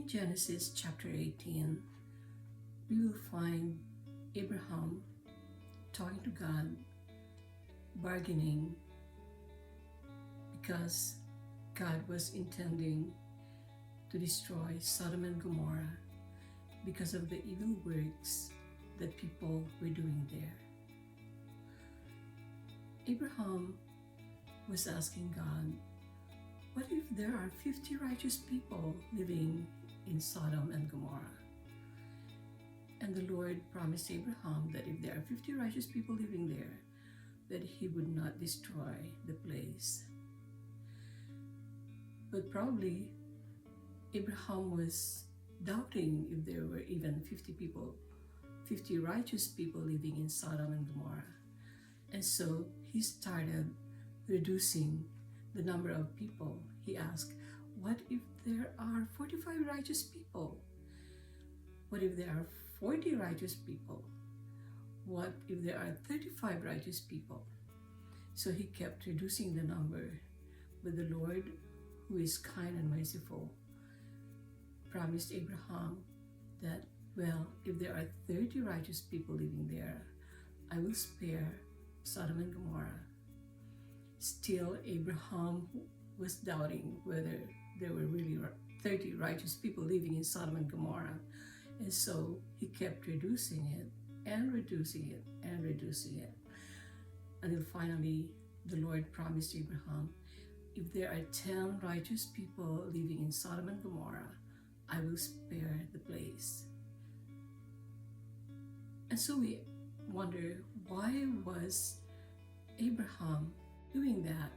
In Genesis chapter 18, we will find Abraham talking to God, bargaining, because God was intending to destroy Sodom and Gomorrah because of the evil works that people were doing there. Abraham was asking God, what if there are 50 righteous people living in Sodom and Gomorrah? And the Lord promised Abraham that if there are 50 righteous people living there, that he would not destroy the place. But probably Abraham was doubting if there were even 50 righteous people living in Sodom and Gomorrah. And so he started reducing the number of people. He asked, what if there are 45 righteous people? What if there are 40 righteous people? What if there are 35 righteous people? So he kept reducing the number. But the Lord, who is kind and merciful, promised Abraham that, well, if there are 30 righteous people living there, I will spare Sodom and Gomorrah. Still, Abraham was doubting whether there were really 30 righteous people living in Sodom and Gomorrah. And so he kept reducing it and reducing it and reducing it. Until finally, the Lord promised Abraham, if there are 10 righteous people living in Sodom and Gomorrah, I will spare the place. And so we wonder, why was Abraham doing that?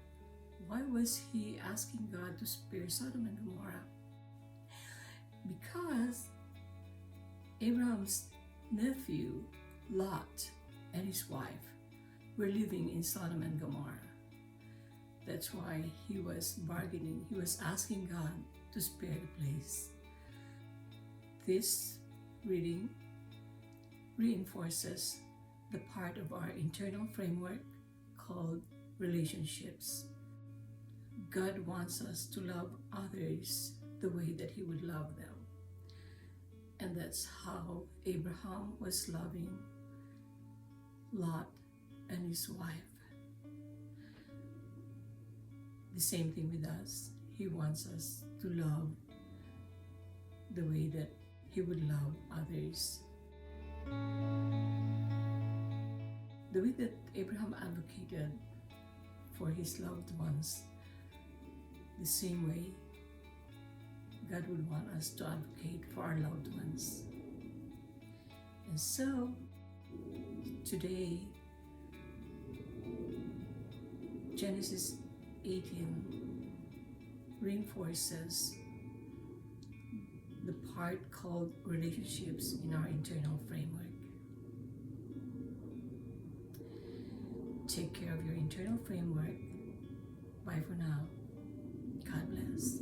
Why was he asking God to spare Sodom and Gomorrah? Because Abraham's nephew, Lot, and his wife were living in Sodom and Gomorrah. That's why he was bargaining. He was asking God to spare the place. This reading reinforces the part of our internal framework called relationships. God wants us to love others the way that He would love them. And that's how Abraham was loving Lot and his wife. The same thing with us. He wants us to love the way that He would love others. The way that Abraham advocated for his loved ones, the same way God would want us to advocate for our loved ones. And so, today, Genesis 18 reinforces the part called relationships in our internal framework. Take care of your internal framework. Bye for now. God bless.